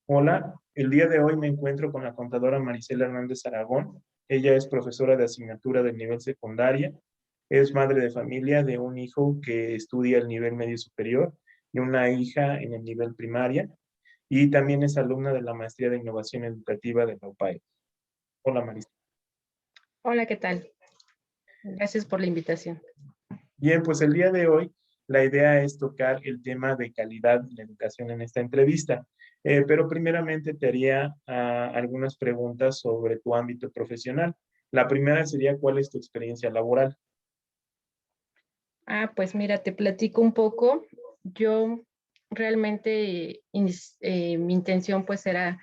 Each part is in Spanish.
Hola, el día de hoy me encuentro con la contadora Maricela Hernández Aragón. Ella es profesora de asignatura del nivel secundaria, es madre de familia de un hijo que estudia el nivel medio superior y una hija en el nivel primaria, y también es alumna de la maestría de innovación educativa de la UPAE. Hola Maricela. Hola, ¿qué tal? Gracias por la invitación. Bien, pues el día de hoy la idea es tocar el tema de calidad en la educación en esta entrevista. Pero primeramente te haría algunas preguntas sobre tu ámbito profesional. La primera sería, ¿cuál es tu experiencia laboral? Pues mira, te platico un poco. Yo realmente mi intención pues era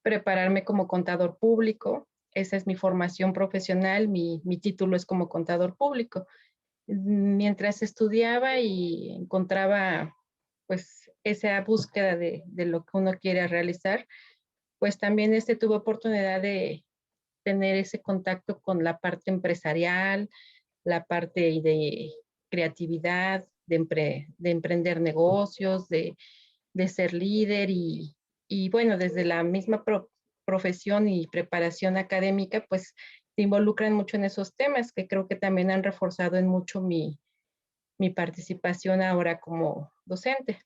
prepararme como contador público. Esa es mi formación profesional, mi título es como contador público. Mientras estudiaba y encontraba pues esa búsqueda de lo que uno quiere realizar, pues también tuve oportunidad de tener ese contacto con la parte empresarial, la parte de creatividad, de emprender negocios, de ser líder y bueno, desde la misma profesión y preparación académica, pues se involucran mucho en esos temas que creo que también han reforzado en mucho mi participación ahora como docente.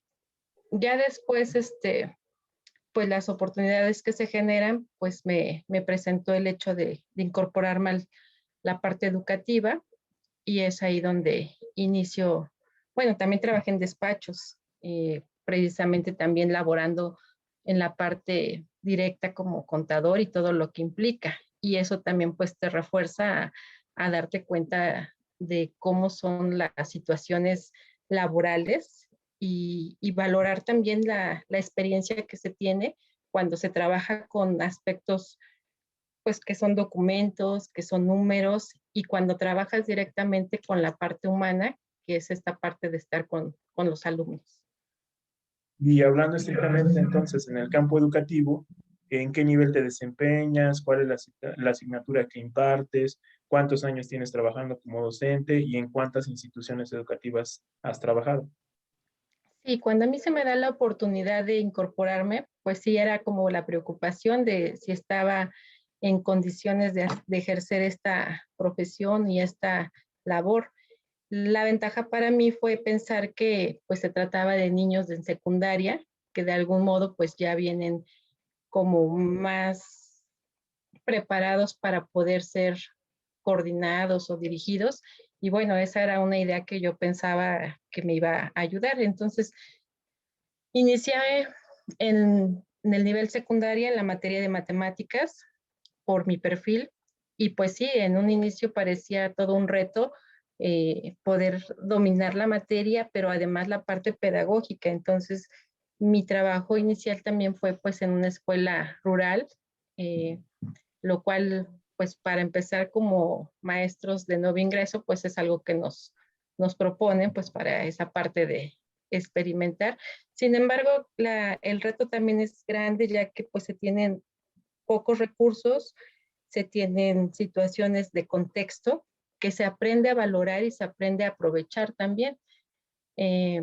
Ya después, pues las oportunidades que se generan, pues me presentó el hecho de incorporarme a la parte educativa y es ahí donde inicio, bueno, también trabajé en despachos, precisamente también laborando en la parte directa como contador y todo lo que implica. Y eso también pues te refuerza a darte cuenta de cómo son las situaciones laborales y valorar también la experiencia que se tiene cuando se trabaja con aspectos pues que son documentos, que son números, y cuando trabajas directamente con la parte humana, que es esta parte de estar con los alumnos. Y hablando estrictamente entonces en el campo educativo, ¿en qué nivel te desempeñas? ¿Cuál es la asignatura que impartes? ¿Cuántos años tienes trabajando como docente y en cuántas instituciones educativas has trabajado? Sí, cuando a mí se me da la oportunidad de incorporarme, pues sí era como la preocupación de si estaba en condiciones de ejercer esta profesión y esta labor. La ventaja para mí fue pensar que pues se trataba de niños de secundaria, que de algún modo pues ya vienen como más preparados para poder ser coordinados o dirigidos. Y bueno, esa era una idea que yo pensaba que me iba a ayudar. Entonces, inicié en el nivel secundaria en la materia de matemáticas por mi perfil y pues sí, en un inicio parecía todo un reto poder dominar la materia, pero además la parte pedagógica. Entonces, mi trabajo inicial también fue pues en una escuela rural, eh, lo cual pues para empezar como maestros de nuevo ingreso, pues es algo que nos proponen pues para esa parte de experimentar. Sin embargo, el reto también es grande ya que pues se tienen pocos recursos, se tienen situaciones de contexto que se aprende a valorar y se aprende a aprovechar también. Eh,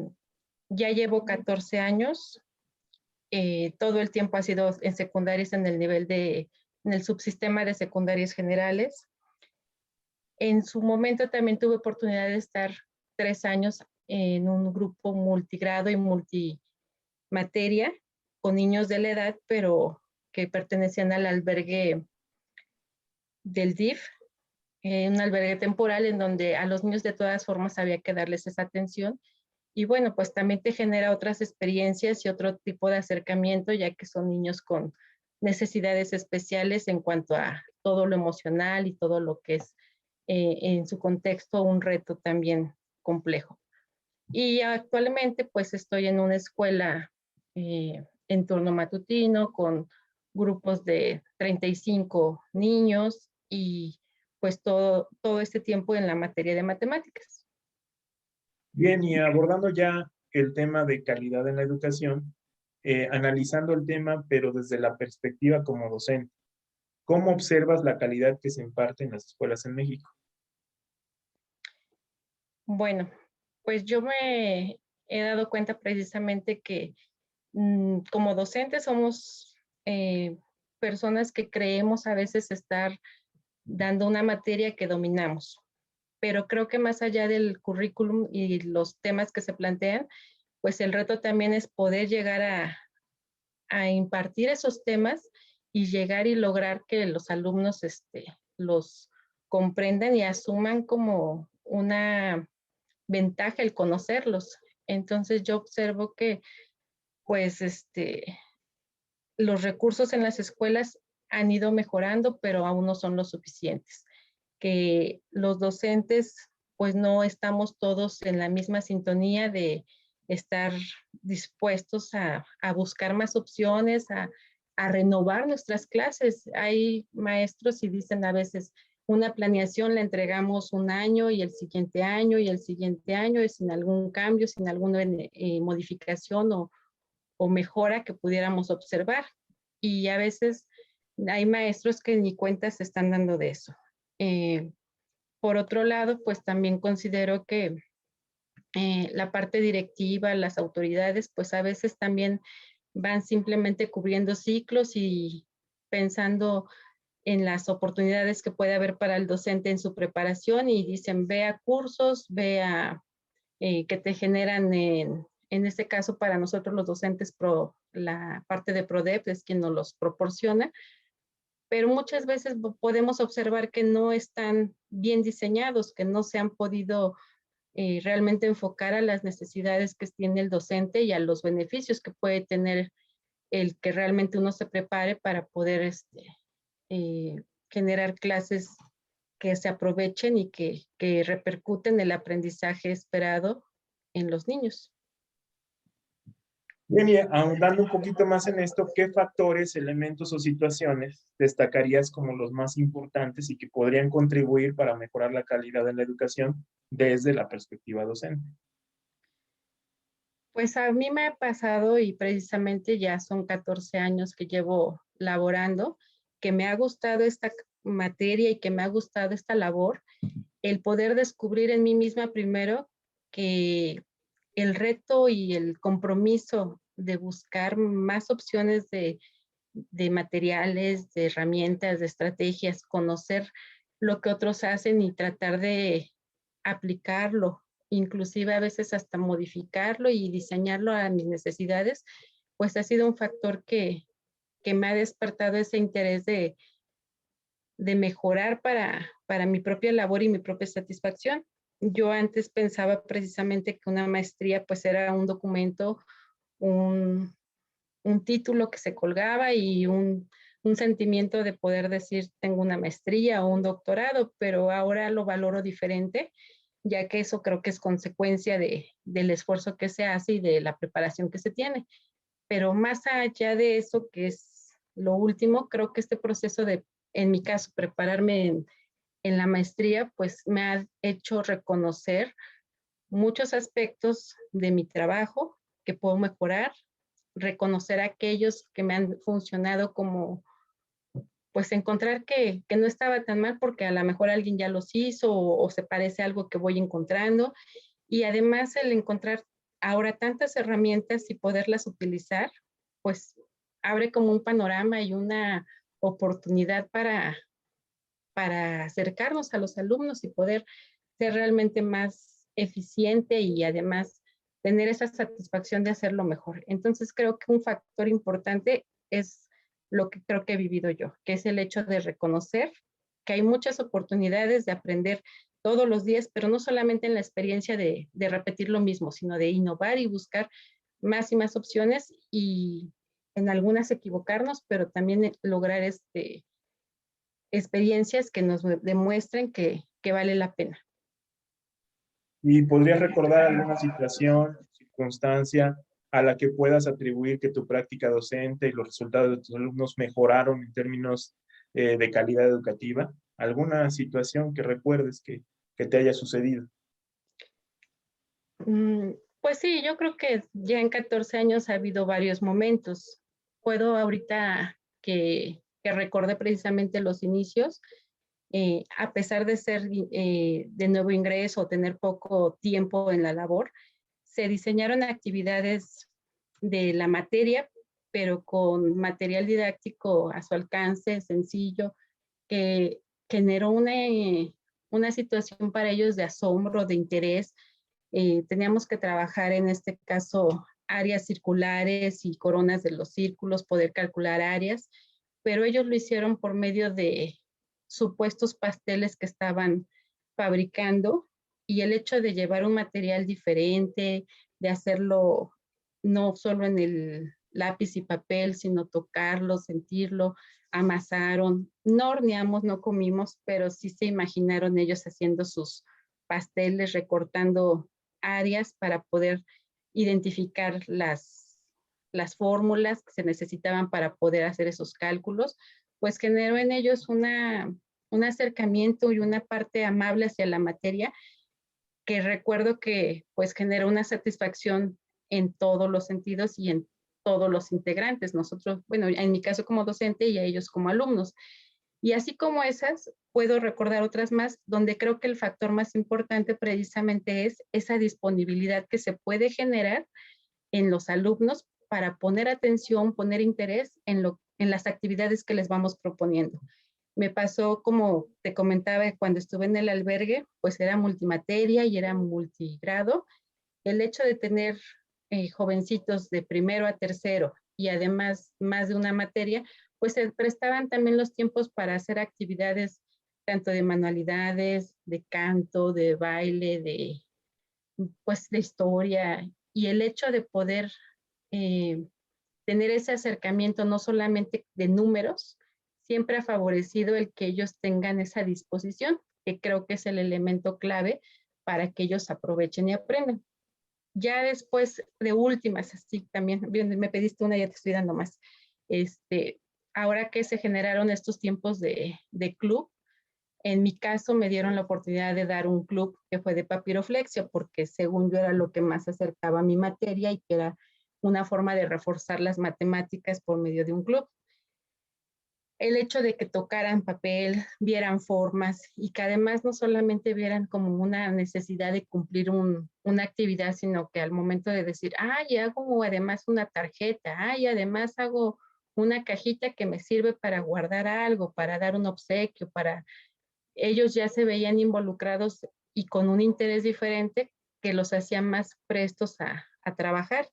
ya llevo 14 años, todo el tiempo ha sido en secundarias en el nivel en el subsistema de secundarias generales. En su momento también tuve oportunidad de estar 3 años en un grupo multigrado y multimateria con niños de la edad, pero que pertenecían al albergue del DIF, un albergue temporal en donde a los niños de todas formas había que darles esa atención. Y bueno, pues también te genera otras experiencias y otro tipo de acercamiento, ya que son niños con necesidades especiales en cuanto a todo lo emocional y todo lo que es en su contexto un reto también complejo. Y actualmente pues estoy en una escuela en turno matutino con grupos de 35 niños y pues todo este tiempo en la materia de matemáticas. Bien, y abordando ya el tema de calidad en la educación, analizando el tema, pero desde la perspectiva como docente, ¿cómo observas la calidad que se imparte en las escuelas en México? Bueno, pues yo me he dado cuenta precisamente que como docentes somos personas que creemos a veces estar dando una materia que dominamos. Pero creo que más allá del currículum y los temas que se plantean, pues el reto también es poder llegar a impartir esos temas y llegar y lograr que los alumnos los comprendan y asuman como una ventaja el conocerlos. Entonces yo observo que pues los recursos en las escuelas han ido mejorando, pero aún no son los suficientes. Que los docentes pues no estamos todos en la misma sintonía de estar dispuestos a buscar más opciones, a renovar nuestras clases. Hay maestros y dicen a veces, una planeación la entregamos un año y el siguiente año y el siguiente año y sin algún cambio, sin alguna modificación o mejora que pudiéramos observar. Y a veces hay maestros que ni cuenta se están dando de eso. Por otro lado, pues también considero que la parte directiva, las autoridades, pues a veces también van simplemente cubriendo ciclos y pensando en las oportunidades que puede haber para el docente en su preparación y dicen, vea cursos, vea que te generan en este caso para nosotros los docentes, la parte de PRODEP es quien nos los proporciona, pero muchas veces podemos observar que no están bien diseñados, que no se han podido realmente enfocar a las necesidades que tiene el docente y a los beneficios que puede tener el que realmente uno se prepare para poder eh, generar clases que se aprovechen y que repercuten el aprendizaje esperado en los niños. Bien, y ahondando un poquito más en esto, ¿qué factores, elementos o situaciones destacarías como los más importantes y que podrían contribuir para mejorar la calidad de la educación desde la perspectiva docente? Pues a mí me ha pasado y precisamente ya son 14 años que llevo laborando, que me ha gustado esta materia y que me ha gustado esta labor, el poder descubrir en mí misma primero que el reto y el compromiso de buscar más opciones de materiales, de herramientas, de estrategias, conocer lo que otros hacen y tratar de aplicarlo, inclusive a veces hasta modificarlo y diseñarlo a mis necesidades, pues ha sido un factor que me ha despertado ese interés de mejorar para mi propia labor y mi propia satisfacción. Yo antes pensaba precisamente que una maestría pues era un documento, un, un título que se colgaba y un sentimiento de poder decir tengo una maestría o un doctorado, pero ahora lo valoro diferente, ya que eso creo que es consecuencia del esfuerzo que se hace y de la preparación que se tiene. Pero más allá de eso, que es lo último, creo que este proceso de, en mi caso, prepararme en la maestría, pues me ha hecho reconocer muchos aspectos de mi trabajo que puedo mejorar, reconocer aquellos que me han funcionado como, pues encontrar que no estaba tan mal porque a lo mejor alguien ya los hizo o se parece a algo que voy encontrando. Y además el encontrar ahora tantas herramientas y poderlas utilizar, pues abre como un panorama y una oportunidad para acercarnos a los alumnos y poder ser realmente más eficiente y además tener esa satisfacción de hacerlo mejor. Entonces creo que un factor importante es lo que creo que he vivido yo, que es el hecho de reconocer que hay muchas oportunidades de aprender todos los días, pero no solamente en la experiencia de repetir lo mismo, sino de innovar y buscar más y más opciones y en algunas equivocarnos, pero también lograr experiencias que nos demuestren que vale la pena. ¿Y podrías recordar alguna situación, circunstancia a la que puedas atribuir que tu práctica docente y los resultados de tus alumnos mejoraron en términos de calidad educativa? ¿Alguna situación que recuerdes que te haya sucedido? Pues sí, yo creo que ya en 14 años ha habido varios momentos. Puedo ahorita que recordé precisamente los inicios, a pesar de ser de nuevo ingreso o tener poco tiempo en la labor, se diseñaron actividades de la materia, pero con material didáctico a su alcance, sencillo, que generó una situación para ellos de asombro, de interés. Teníamos que trabajar en este caso áreas circulares y coronas de los círculos, poder calcular áreas, pero ellos lo hicieron por medio de supuestos pasteles que estaban fabricando, y el hecho de llevar un material diferente, de hacerlo no solo en el lápiz y papel, sino tocarlo, sentirlo, amasaron, no horneamos, no comimos, pero sí se imaginaron ellos haciendo sus pasteles, recortando áreas para poder identificar las fórmulas que se necesitaban para poder hacer esos cálculos, pues generó en ellos un acercamiento y una parte amable hacia la materia, que recuerdo que pues generó una satisfacción en todos los sentidos y en todos los integrantes. Nosotros, bueno, en mi caso como docente y a ellos como alumnos. Y así como esas, puedo recordar otras más donde creo que el factor más importante precisamente es esa disponibilidad que se puede generar en los alumnos para poner atención, poner interés en las actividades que les vamos proponiendo. Me pasó, como te comentaba, cuando estuve en el albergue, pues era multimateria y era multigrado. El hecho de tener jovencitos de primero a tercero y además más de una materia, pues se prestaban también los tiempos para hacer actividades tanto de manualidades, de canto, de baile, pues de historia, y el hecho de poder eh, tener ese acercamiento no solamente de números, siempre ha favorecido el que ellos tengan esa disposición, que creo que es el elemento clave para que ellos aprovechen y aprendan. Ya después de últimas, así también, bien, me pediste una, ya te estoy dando más. Ahora que se generaron estos tiempos de club, en mi caso me dieron la oportunidad de dar un club que fue de papiroflexia, porque según yo era lo que más acercaba a mi materia y que era una forma de reforzar las matemáticas por medio de un club. El hecho de que tocaran papel, vieran formas y que además no solamente vieran como una necesidad de cumplir una actividad, sino que al momento de decir, ay, hago además una tarjeta, ay, además hago una cajita que me sirve para guardar algo, para dar un obsequio, para ellos ya se veían involucrados y con un interés diferente que los hacía más prestos a trabajar,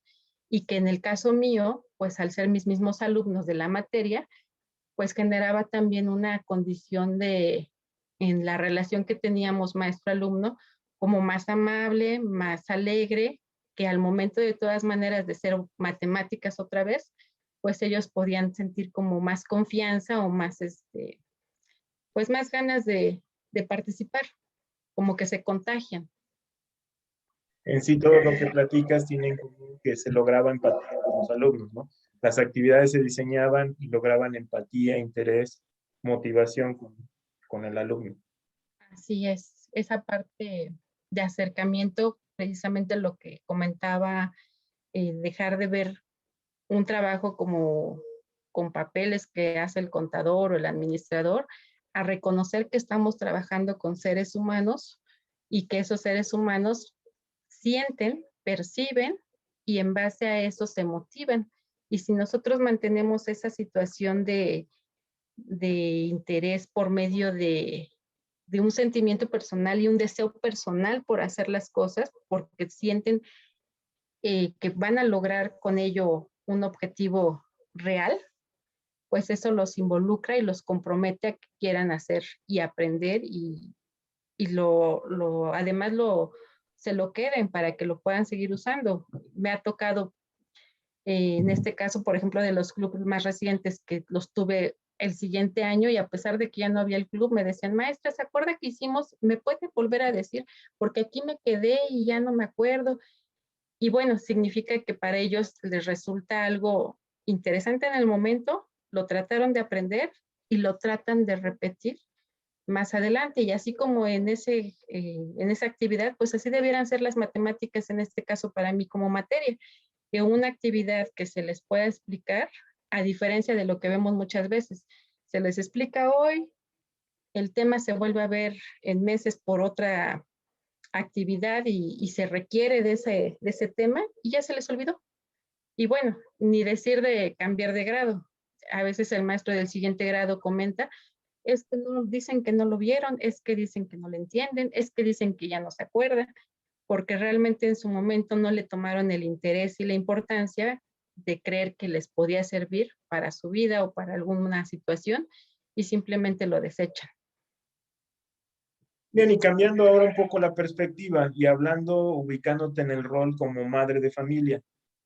y que en el caso mío, pues al ser mis mismos alumnos de la materia, pues generaba también una condición en la relación que teníamos maestro-alumno, como más amable, más alegre, que al momento de todas maneras de ser matemáticas otra vez, pues ellos podían sentir como más confianza o más, pues más ganas de participar, como que se contagian. En sí, todo lo que platicas tiene en común que se lograba empatía con los alumnos, ¿no? Las actividades se diseñaban y lograban empatía, interés, motivación con el alumno. Así es, esa parte de acercamiento, precisamente lo que comentaba, dejar de ver un trabajo como con papeles que hace el contador o el administrador, a reconocer que estamos trabajando con seres humanos y que esos seres humanos sienten, perciben y en base a eso se motivan. Y si nosotros mantenemos esa situación de interés por medio de un sentimiento personal y un deseo personal por hacer las cosas, porque sienten que van a lograr con ello un objetivo real, pues eso los involucra y los compromete a que quieran hacer y aprender, y además se lo queden para que lo puedan seguir usando. Me ha tocado, en este caso, por ejemplo, de los clubes más recientes, que los tuve el siguiente año, y a pesar de que ya no había el club, me decían, maestra, ¿se acuerda que hicimos? ¿Me puede volver a decir? Porque aquí me quedé y ya no me acuerdo. Y bueno, significa que para ellos les resulta algo interesante en el momento, lo trataron de aprender y lo tratan de repetir más adelante. Y así como en esa actividad, pues así debieran ser las matemáticas en este caso para mí como materia, que una actividad que se les pueda explicar, a diferencia de lo que vemos muchas veces, se les explica hoy, el tema se vuelve a ver en meses por otra actividad y se requiere de ese tema y ya se les olvidó. Y bueno, ni decir de cambiar de grado. A veces el maestro del siguiente grado comenta, es que no, dicen que no lo vieron, es que dicen que no lo entienden, es que dicen que ya no se acuerda, porque realmente en su momento no le tomaron el interés y la importancia de creer que les podía servir para su vida o para alguna situación y simplemente lo desechan. Bien, y cambiando ahora un poco la perspectiva y hablando, ubicándote en el rol como madre de familia,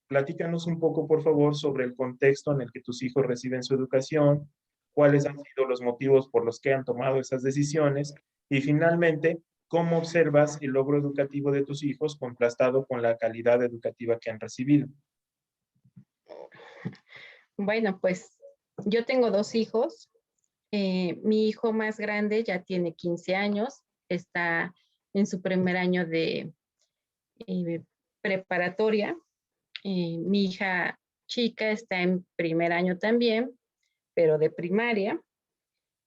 platícanos un poco, por favor, sobre el contexto en el que tus hijos reciben su educación, cuáles han sido los motivos por los que han tomado esas decisiones y finalmente, cómo observas el logro educativo de tus hijos contrastado con la calidad educativa que han recibido. Bueno, pues yo tengo 2 hijos. Mi hijo más grande ya tiene 15 años, está en su primer año de preparatoria. Mi hija chica está en primer año también, pero de primaria.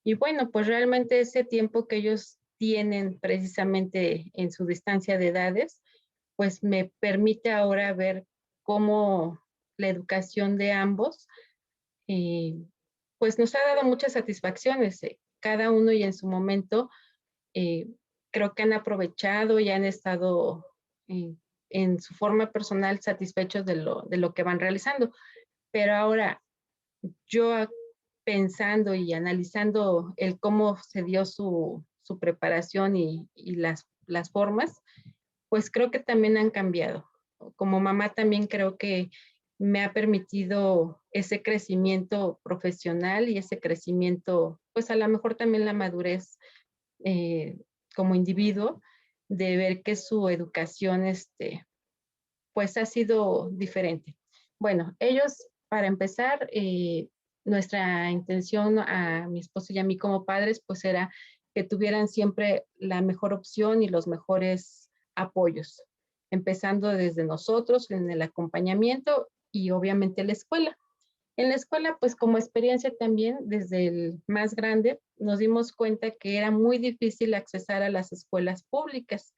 Y bueno, pues realmente ese tiempo que ellos tienen precisamente en su distancia de edades, pues me permite ahora ver cómo la educación de ambos, eh, pues nos ha dado muchas satisfacciones, cada uno y en su momento. eh, Creo que han aprovechado y han estado eh, en su forma personal satisfechos de lo que van realizando. Pero ahora, yo pensando y analizando el cómo se dio su preparación y las formas, pues creo que también han cambiado. Como mamá también creo que me ha permitido ese crecimiento profesional y ese crecimiento, pues a lo mejor también la madurez eh, como individuo, de ver que su educación, pues ha sido diferente. Bueno, ellos, para empezar, nuestra intención a mi esposo y a mí como padres, pues era que tuvieran siempre la mejor opción y los mejores apoyos, empezando desde nosotros en el acompañamiento y obviamente la escuela. En la escuela, pues como experiencia también, desde el más grande, nos dimos cuenta que era muy difícil accesar a las escuelas públicas.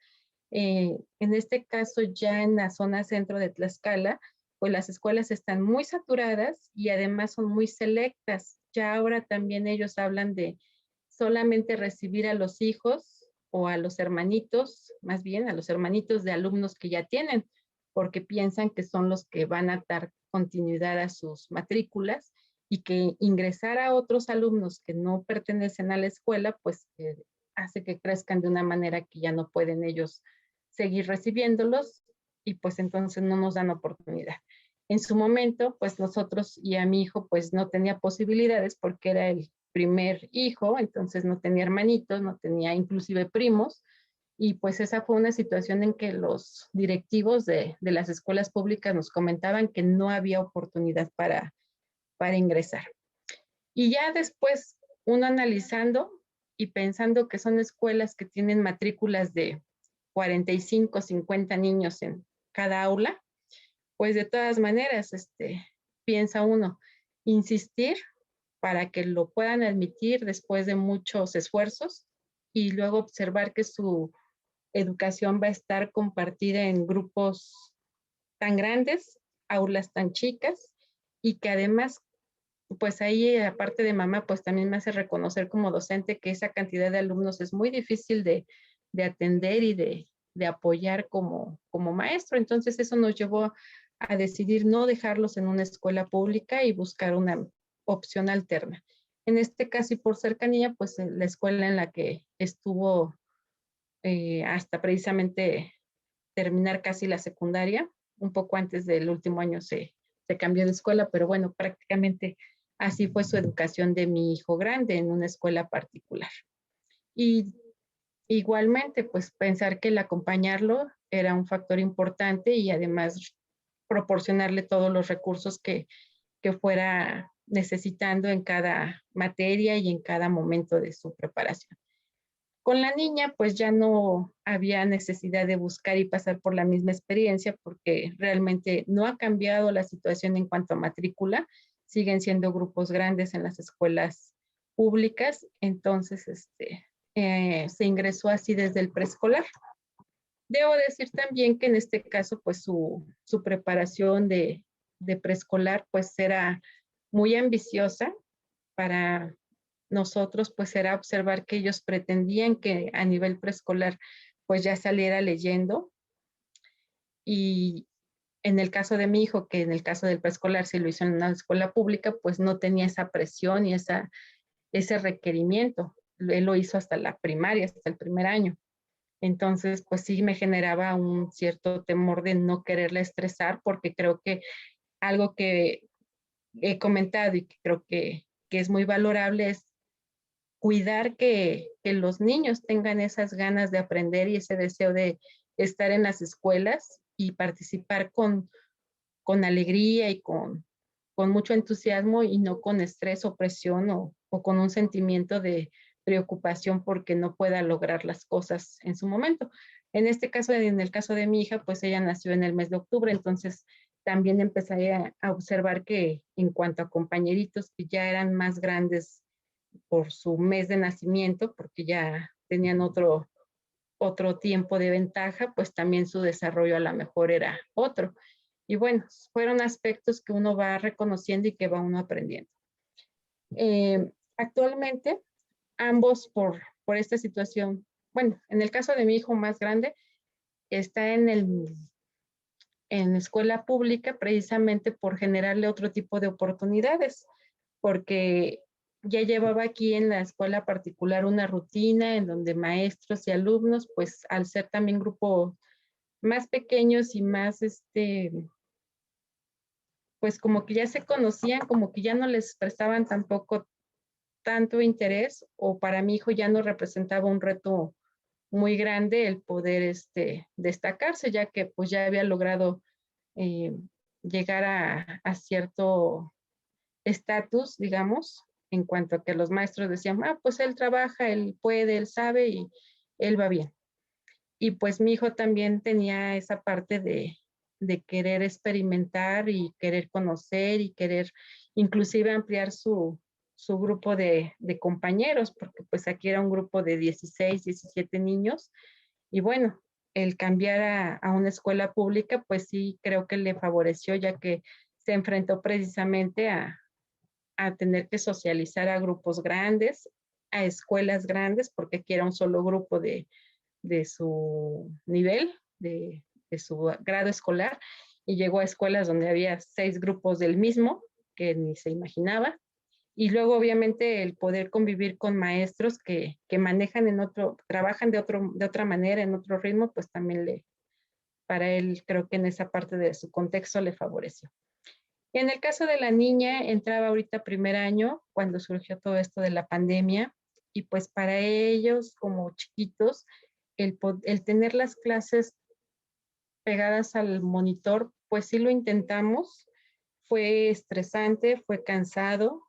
En este caso, ya en la zona centro de Tlaxcala, pues las escuelas están muy saturadas y además son muy selectas. Ya ahora también ellos hablan de solamente recibir a los hijos o a los hermanitos, más bien a los hermanitos de alumnos que ya tienen, porque piensan que son los que van a dar continuidad a sus matrículas y que ingresar a otros alumnos que no pertenecen a la escuela, pues hace que crezcan de una manera que ya no pueden ellos seguir recibiéndolos y pues entonces no nos dan oportunidad. En su momento, pues nosotros y a mi hijo, pues no tenía posibilidades porque era el primer hijo, entonces no tenía hermanitos, no tenía inclusive primos, y pues esa fue una situación en que los directivos de las escuelas públicas nos comentaban que no había oportunidad para ingresar. Y ya después, uno analizando y pensando que son escuelas que tienen matrículas de 45, 50 niños en cada aula, pues de todas maneras, piensa uno, insistir para que lo puedan admitir después de muchos esfuerzos y luego observar que su educación va a estar compartida en grupos tan grandes, aulas tan chicas y que además, pues ahí aparte de mamá, pues también me hace reconocer como docente que esa cantidad de alumnos es muy difícil de atender y de apoyar como maestro. Entonces eso nos llevó a decidir no dejarlos en una escuela pública y buscar una opción alterna. En este caso y por cercanía, pues la escuela en la que estuvo hasta precisamente terminar casi la secundaria, un poco antes del último año se cambió de escuela, pero bueno, prácticamente así fue su educación de mi hijo grande en una escuela particular. Y igualmente, pues pensar que el acompañarlo era un factor importante y además proporcionarle todos los recursos que fuera necesitando en cada materia y en cada momento de su preparación. Con la niña, pues ya no había necesidad de buscar y pasar por la misma experiencia porque realmente no ha cambiado la situación en cuanto a matrícula. Siguen siendo grupos grandes en las escuelas públicas, entonces se ingresó así desde el preescolar. Debo decir también que en este caso, pues su preparación de de preescolar pues era muy ambiciosa. Para nosotros pues era observar que ellos pretendían que a nivel preescolar pues ya saliera leyendo, y en el caso de mi hijo, que en el caso del preescolar si lo hizo en una escuela pública, pues no tenía esa presión y ese requerimiento. Él lo hizo hasta la primaria, hasta el primer año. Entonces, pues sí me generaba un cierto temor de no quererle estresar, porque creo que algo que he comentado y que creo que es muy valorable es cuidar que los niños tengan esas ganas de aprender y ese deseo de estar en las escuelas y participar con alegría y con mucho entusiasmo, y no con estrés o presión o con un sentimiento de preocupación porque no pueda lograr las cosas en su momento. En este caso, en el caso de mi hija, pues ella nació en el mes de octubre, entonces también empecé a observar que en cuanto a compañeritos que ya eran más grandes por su mes de nacimiento, porque ya tenían otro tiempo de ventaja, pues también su desarrollo a lo mejor era otro. Y bueno, fueron aspectos que uno va reconociendo y que va uno aprendiendo. Actualmente, ambos por esta situación, bueno, en el caso de mi hijo más grande, está en escuela pública precisamente por generarle otro tipo de oportunidades, porque ya llevaba aquí en la escuela particular una rutina en donde maestros y alumnos, pues al ser también grupos más pequeños y más, pues como que ya se conocían, como que ya no les prestaban tampoco tanto interés, o para mi hijo ya no representaba un reto muy grande el poder destacarse, ya que pues ya había logrado eh, llegar a cierto estatus, digamos, en cuanto a que los maestros decían, pues él trabaja, él puede, él sabe y él va bien. Y pues mi hijo también tenía esa parte de querer experimentar y querer conocer y querer inclusive ampliar su grupo de compañeros, porque pues aquí era un grupo de 16, 17 niños. Y bueno, el cambiar a una escuela pública, pues sí creo que le favoreció, ya que se enfrentó precisamente a tener que socializar a grupos grandes, a escuelas grandes, porque aquí era un solo grupo de su nivel, de su grado escolar, y llegó a escuelas donde había 6 grupos del mismo, que ni se imaginaba. Y luego, obviamente, el poder convivir con maestros que manejan trabajan de otra manera, en otro ritmo, pues también para él, creo que en esa parte de su contexto le favoreció. Y en el caso de la niña, entraba ahorita primer año, cuando surgió todo esto de la pandemia, y pues para ellos, como chiquitos, el tener las clases pegadas al monitor, pues sí lo intentamos. Fue estresante, fue cansado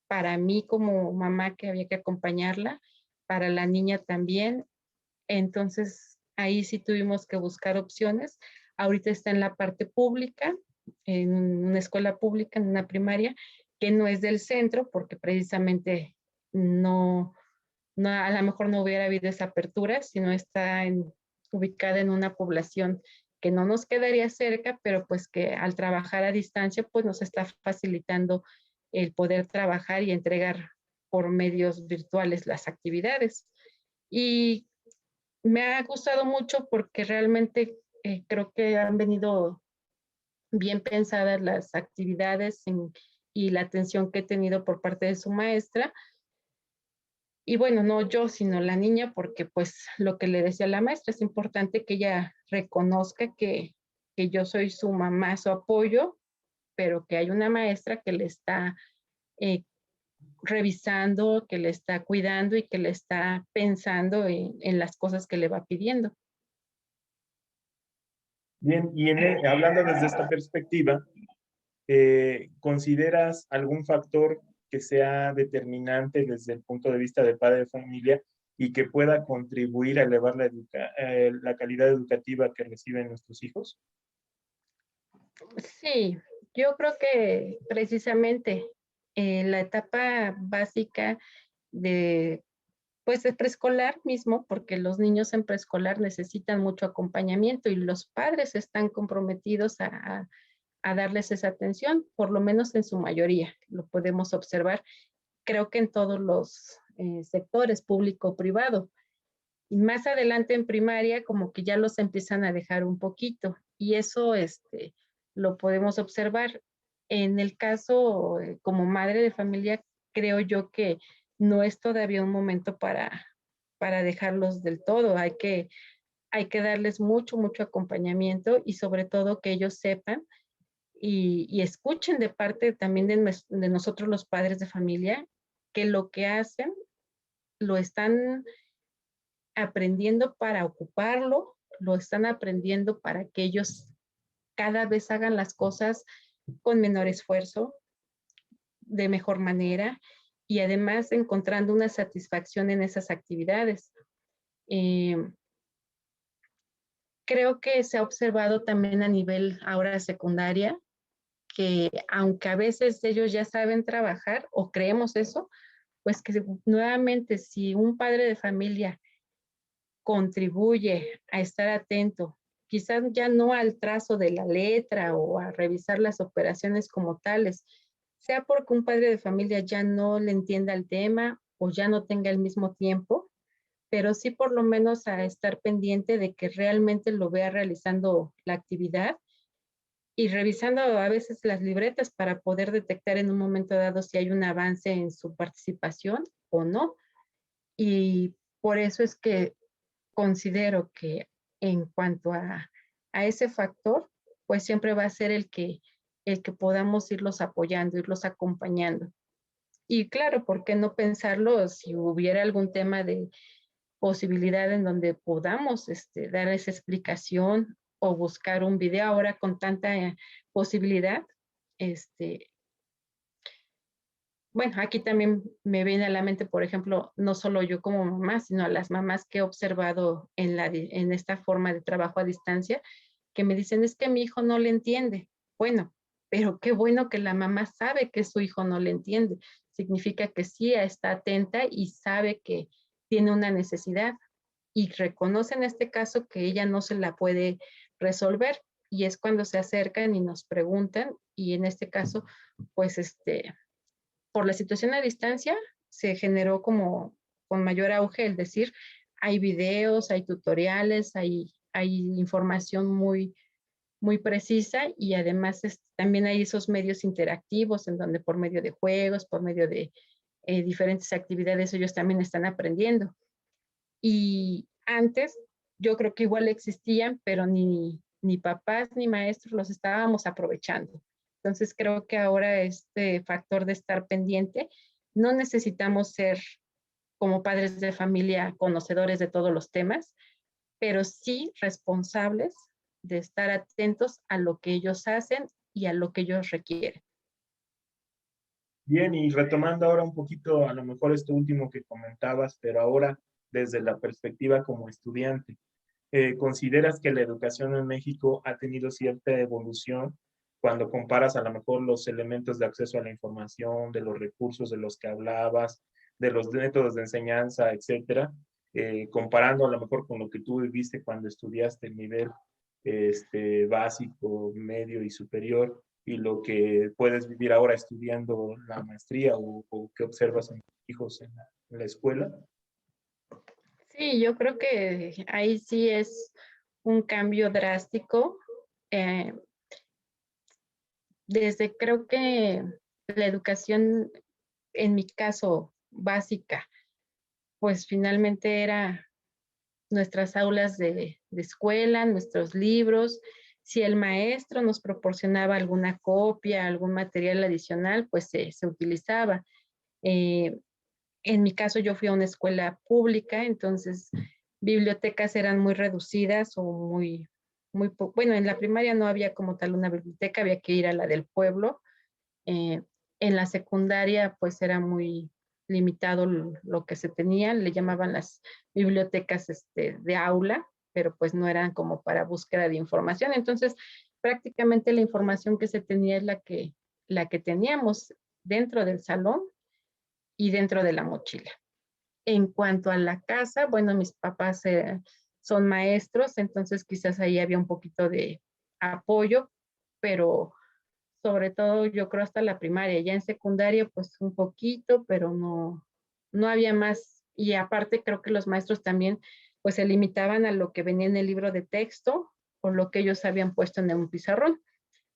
para mí como mamá, que había que acompañarla, para la niña también. Entonces ahí sí tuvimos que buscar opciones. Ahorita está en la parte pública, en una escuela pública, en una primaria, que no es del centro, porque precisamente a lo mejor no hubiera habido esa apertura, sino está ubicada en una población que no nos quedaría cerca, pero pues que al trabajar a distancia, pues nos está facilitando el poder trabajar y entregar por medios virtuales las actividades. Y me ha gustado mucho porque realmente creo que han venido bien pensadas las actividades y la atención que he tenido por parte de su maestra. Y bueno, no yo, sino la niña, porque pues lo que le decía a la maestra, es importante que ella reconozca que yo soy su mamá, su apoyo, pero que hay una maestra que le está eh, revisando, que le está cuidando y que le está pensando en las cosas que le va pidiendo. Bien, y hablando desde esta perspectiva, ¿consideras algún factor que sea determinante desde el punto de vista de padre de familia y que pueda contribuir a elevar la calidad educativa que reciben nuestros hijos? Sí, yo creo que precisamente la etapa básica de, pues de preescolar mismo, porque los niños en preescolar necesitan mucho acompañamiento y los padres están comprometidos a a darles esa atención, por lo menos en su mayoría, lo podemos observar, creo que en todos los sectores, público o privado. Y más adelante en primaria, como que ya los empiezan a dejar un poquito, y eso lo podemos observar. En el caso, como madre de familia, creo yo que no es todavía un momento para dejarlos del todo. Hay que darles mucho, mucho acompañamiento y sobre todo que ellos sepan y escuchen de parte también de nosotros los padres de familia que lo que hacen lo están aprendiendo para ocuparlo, lo están aprendiendo para que ellos cada vez hagan las cosas con menor esfuerzo, de mejor manera y además encontrando una satisfacción en esas actividades. Eh, Creo que se ha observado también a nivel ahora secundaria que aunque a veces ellos ya saben trabajar o creemos eso, pues que nuevamente si un padre de familia contribuye a estar atento, quizás ya no al trazo de la letra o a revisar las operaciones como tales, sea porque un padre de familia ya no le entienda el tema o ya no tenga el mismo tiempo, pero sí por lo menos a estar pendiente de que realmente lo vea realizando la actividad y revisando a veces las libretas para poder detectar en un momento dado si hay un avance en su participación o no. Y por eso es que considero que en cuanto a ese factor, pues siempre va a ser el que podamos irlos apoyando, irlos acompañando. Y claro, ¿por qué no pensarlo si hubiera algún tema de posibilidad en donde podamos dar esa explicación o buscar un video ahora con tanta posibilidad? Este, bueno, aquí también me viene a la mente, por ejemplo, no solo yo como mamá, sino a las mamás que he observado en esta forma de trabajo a distancia, que me dicen, es que mi hijo no le entiende. Bueno, pero qué bueno que la mamá sabe que su hijo no le entiende. Significa que sí está atenta y sabe que tiene una necesidad y reconoce en este caso que ella no se la puede resolver. Y es cuando se acercan y nos preguntan y en este caso, pues por la situación a distancia se generó como con mayor auge el decir, hay videos, hay tutoriales, hay información muy, muy precisa y además también hay esos medios interactivos en donde por medio de juegos, por medio de diferentes actividades ellos también están aprendiendo. Y antes yo creo que igual existían, pero ni papás ni maestros los estábamos aprovechando. Entonces creo que ahora este factor de estar pendiente, no necesitamos ser como padres de familia conocedores de todos los temas, pero sí responsables de estar atentos a lo que ellos hacen y a lo que ellos requieren. Bien, y retomando ahora un poquito, a lo mejor esto último que comentabas, pero ahora desde la perspectiva como estudiante, ¿consideras que la educación en México ha tenido cierta evolución cuando comparas a lo mejor los elementos de acceso a la información, de los recursos de los que hablabas, de los métodos de enseñanza, etcétera, comparando a lo mejor con lo que tú viviste cuando estudiaste el nivel básico, medio y superior, y lo que puedes vivir ahora estudiando la maestría o que observas en tus hijos en la escuela? Sí, yo creo que ahí sí es un cambio drástico. Eh, Desde creo que la educación, en mi caso, básica, pues finalmente era nuestras aulas de escuela, nuestros libros. Si el maestro nos proporcionaba alguna copia, algún material adicional, pues se utilizaba. Eh, en mi caso, yo fui a una escuela pública, entonces bibliotecas eran muy reducidas o bueno, en la primaria no había como tal una biblioteca, había que ir a la del pueblo. Eh, en la secundaria, pues era muy limitado lo que se tenía, le llamaban las bibliotecas de aula, pero pues no eran como para búsqueda de información. Entonces, prácticamente la información que se tenía es la que teníamos dentro del salón y dentro de la mochila. En cuanto a la casa, bueno, mis papás son maestros, entonces quizás ahí había un poquito de apoyo, pero sobre todo yo creo hasta la primaria. Ya en secundaria pues un poquito, pero no había más. Y aparte creo que los maestros también pues se limitaban a lo que venía en el libro de texto o lo que ellos habían puesto en un pizarrón.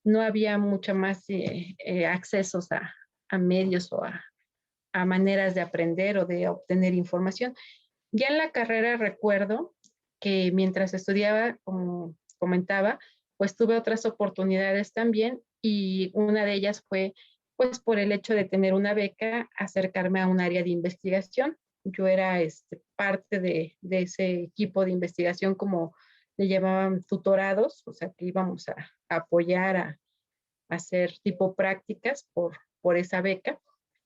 No había mucho más accesos a medios o a maneras de aprender o de obtener información. Ya en la carrera recuerdo que mientras estudiaba, como comentaba, pues tuve otras oportunidades también y una de ellas fue pues por el hecho de tener una beca, acercarme a un área de investigación. Yo era parte de ese equipo de investigación, como le llamaban tutorados, o sea que íbamos a apoyar a hacer tipo prácticas por esa beca.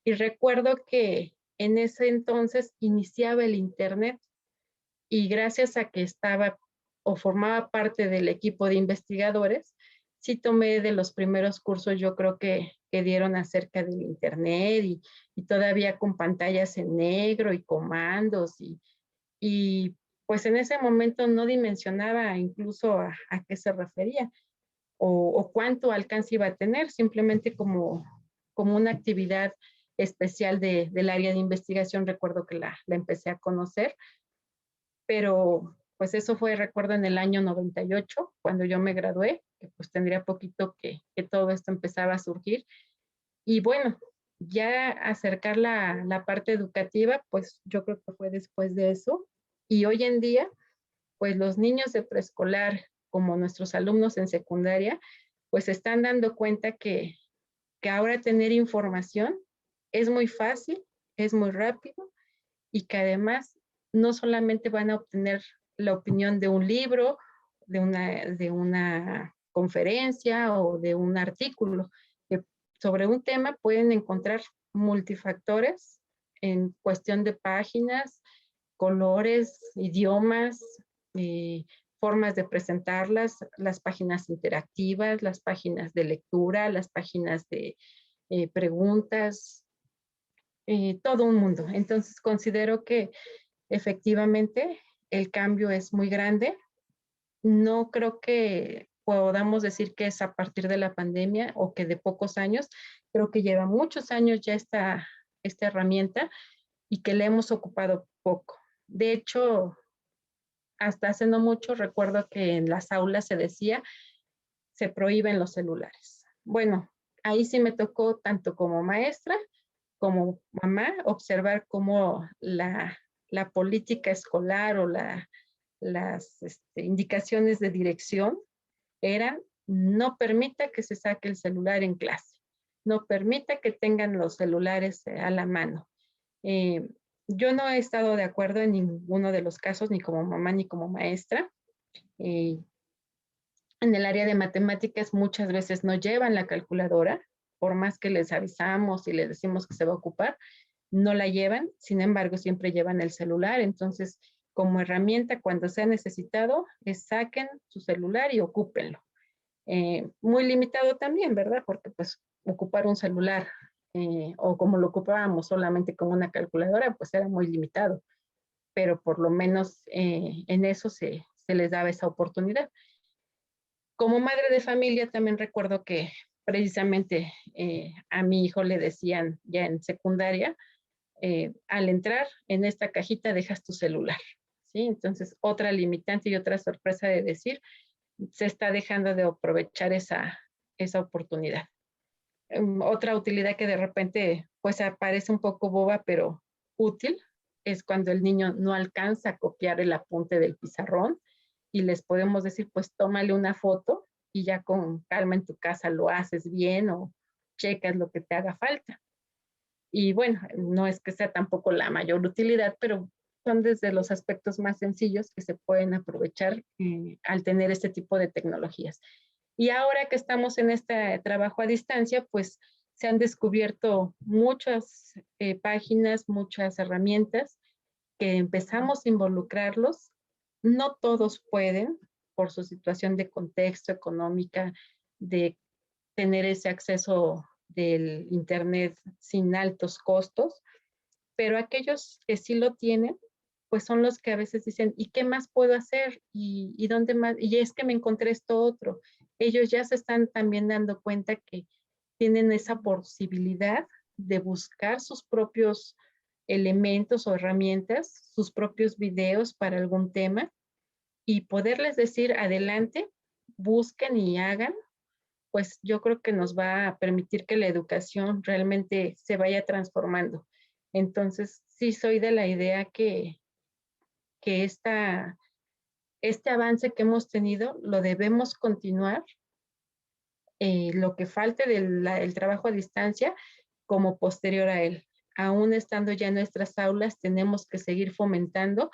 Y recuerdo que en ese entonces iniciaba el Internet y gracias a que estaba o formaba parte del equipo de investigadores, sí tomé de los primeros cursos, yo creo que dieron acerca del Internet y todavía con pantallas en negro y comandos y pues en ese momento no dimensionaba incluso a qué se refería o cuánto alcance iba a tener, simplemente como una actividad especial del área de investigación, recuerdo que la empecé a conocer, pero pues eso fue, recuerdo, en el año 98, cuando yo me gradué, que pues tendría poquito que todo esto empezaba a surgir. Y bueno, ya acercar la parte educativa, pues yo creo que fue después de eso. Y hoy en día, pues los niños de preescolar, como nuestros alumnos en secundaria, pues se están dando cuenta que ahora tener información es muy fácil, es muy rápido y que además no solamente van a obtener la opinión de un libro, de una conferencia o de un artículo, que sobre un tema pueden encontrar multifactores en cuestión de páginas, colores, idiomas, formas de presentarlas, las páginas interactivas, las páginas de lectura, las páginas de preguntas, todo un mundo. Entonces considero que efectivamente el cambio es muy grande. No creo que podamos decir que es a partir de la pandemia o que de pocos años. Creo que lleva muchos años ya esta herramienta y que le hemos ocupado poco. De hecho, hasta hace no mucho recuerdo que en las aulas se decía, se prohíben los celulares. Bueno, ahí sí me tocó tanto como maestra como mamá observar cómo la política escolar o las indicaciones de dirección eran no permita que se saque el celular en clase, no permita que tengan los celulares a la mano. Eh, yo no he estado de acuerdo en ninguno de los casos, ni como mamá ni como maestra. Eh, en el área de matemáticas muchas veces no llevan la calculadora, por más que les avisamos y les decimos que se va a ocupar, no la llevan, sin embargo siempre llevan el celular, entonces como herramienta cuando sea necesitado, saquen su celular y ocúpenlo. Muy limitado también, ¿verdad? Porque pues ocupar un celular o como lo ocupábamos solamente como una calculadora, pues era muy limitado, pero por lo menos en eso se les daba esa oportunidad. Como madre de familia también recuerdo que precisamente a mi hijo le decían ya en secundaria, al entrar en esta cajita dejas tu celular, ¿sí? Entonces otra limitante y otra sorpresa de decir, se está dejando de aprovechar esa oportunidad. Otra utilidad que de repente pues aparece un poco boba, pero útil, es cuando el niño no alcanza a copiar el apunte del pizarrón y les podemos decir, pues tómale una foto y ya con calma en tu casa lo haces bien o checas lo que te haga falta. Y bueno, no es que sea tampoco la mayor utilidad, pero son desde los aspectos más sencillos que se pueden aprovechar al tener este tipo de tecnologías. Y ahora que estamos en este trabajo a distancia, pues se han descubierto muchas páginas, muchas herramientas que empezamos a involucrarlos. No todos pueden por su situación de contexto económica, de tener ese acceso del Internet sin altos costos, pero aquellos que sí lo tienen, pues son los que a veces dicen, ¿y qué más puedo hacer? ¿Y dónde más? Y es que me encontré esto otro. Ellos ya se están también dando cuenta que tienen esa posibilidad de buscar sus propios elementos o herramientas, sus propios videos para algún tema y poderles decir adelante, busquen y hagan, pues yo creo que nos va a permitir que la educación realmente se vaya transformando. Entonces, sí soy de la idea que este avance que hemos tenido lo debemos continuar, lo que falte del trabajo a distancia como posterior a él. Aún estando ya en nuestras aulas, tenemos que seguir fomentando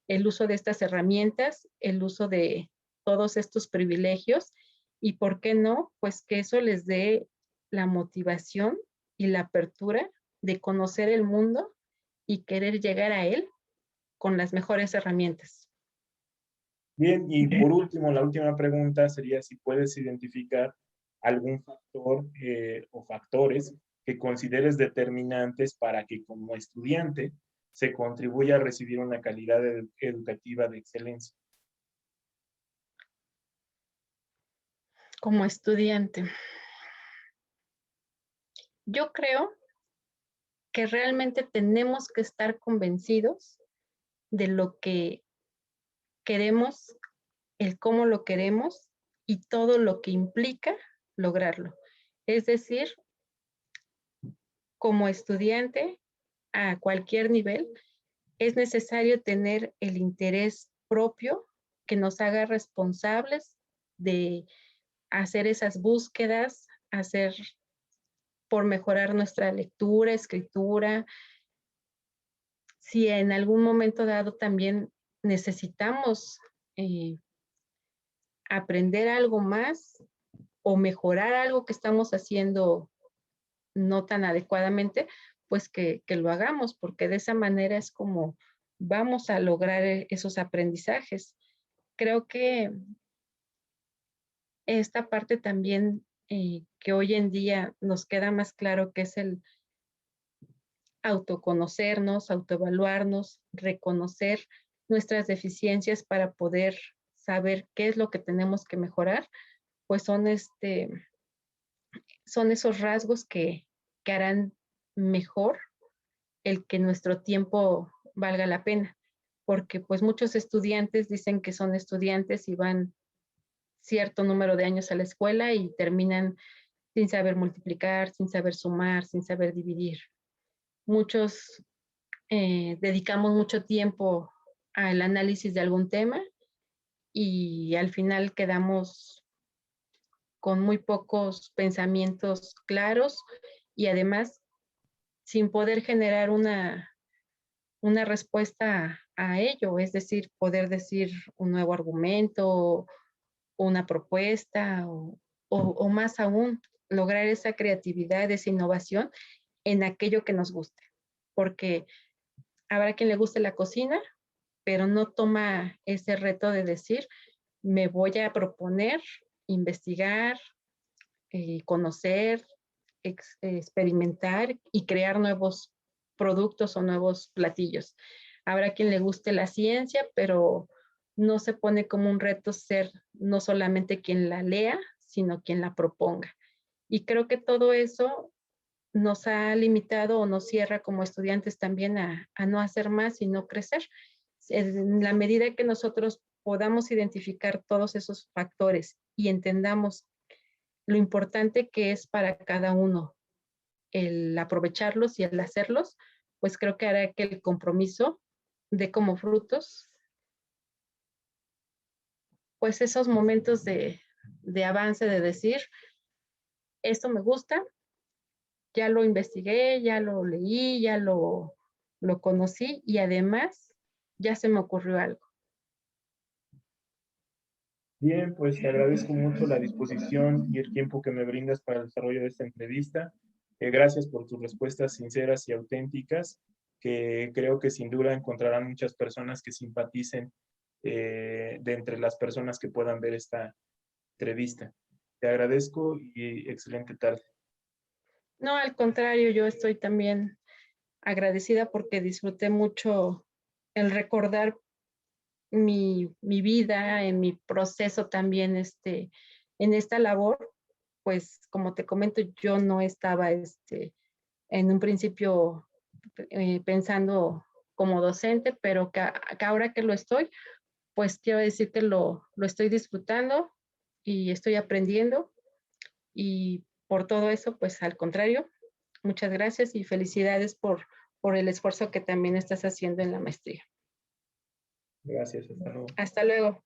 el uso de estas herramientas, el uso de todos estos privilegios y, ¿por qué no? Pues que eso les dé la motivación y la apertura de conocer el mundo y querer llegar a él con las mejores herramientas. Bien, y por último, la última pregunta sería si puedes identificar algún factor o factores que consideres determinantes para que como estudiante se contribuya a recibir una calidad educativa de excelencia. Como estudiante, yo creo que realmente tenemos que estar convencidos de lo que queremos, el cómo lo queremos y todo lo que implica lograrlo. Es decir, como estudiante a cualquier nivel, es necesario tener el interés propio que nos haga responsables de hacer esas búsquedas, hacer por mejorar nuestra lectura, escritura. Si en algún momento dado también necesitamos eh, aprender algo más o mejorar algo que estamos haciendo no tan adecuadamente, pues que lo hagamos, porque de esa manera es como vamos a lograr esos aprendizajes. Creo que esta parte también que hoy en día nos queda más claro que es el autoconocernos, autoevaluarnos, reconocer nuestras deficiencias para poder saber qué es lo que tenemos que mejorar, pues son esos rasgos que harán mejor el que nuestro tiempo valga la pena, porque pues muchos estudiantes dicen que son estudiantes y van cierto número de años a la escuela y terminan sin saber multiplicar, sin saber sumar, sin saber dividir. Muchos dedicamos mucho tiempo al análisis de algún tema y al final quedamos con muy pocos pensamientos claros y además sin poder generar una respuesta a ello, es decir, poder decir un nuevo argumento, una propuesta o más aún, lograr esa creatividad, esa innovación en aquello que nos guste. Porque habrá quien le guste la cocina, pero no toma ese reto de decir, me voy a proponer investigar, conocer, experimentar y crear nuevos productos o nuevos platillos. Habrá quien le guste la ciencia, pero no se pone como un reto ser no solamente quien la lea, sino quien la proponga. Y creo que todo eso nos ha limitado o nos cierra como estudiantes también a no hacer más y no crecer. En la medida que nosotros podamos identificar todos esos factores y entendamos lo importante que es para cada uno el aprovecharlos y el hacerlos, pues creo que hará que el compromiso dé como frutos, pues esos momentos de avance, de decir, esto me gusta, ya lo investigué, ya lo leí, ya lo conocí y además ya se me ocurrió algo. Bien, pues te agradezco mucho la disposición y el tiempo que me brindas para el desarrollo de esta entrevista. Gracias por tus respuestas sinceras y auténticas, que creo que sin duda encontrarán muchas personas que simpaticen de entre las personas que puedan ver esta entrevista. Te agradezco y excelente tarde. No, al contrario, yo estoy también agradecida porque disfruté mucho el recordar mi vida, en mi proceso también en esta labor pues como te comento, yo no estaba en un principio pensando como docente, pero que ahora que lo estoy, pues quiero decir que lo estoy disfrutando y estoy aprendiendo, y por todo eso, pues al contrario, muchas gracias y felicidades por el esfuerzo que también estás haciendo en la maestría. Gracias, hasta luego. Hasta luego.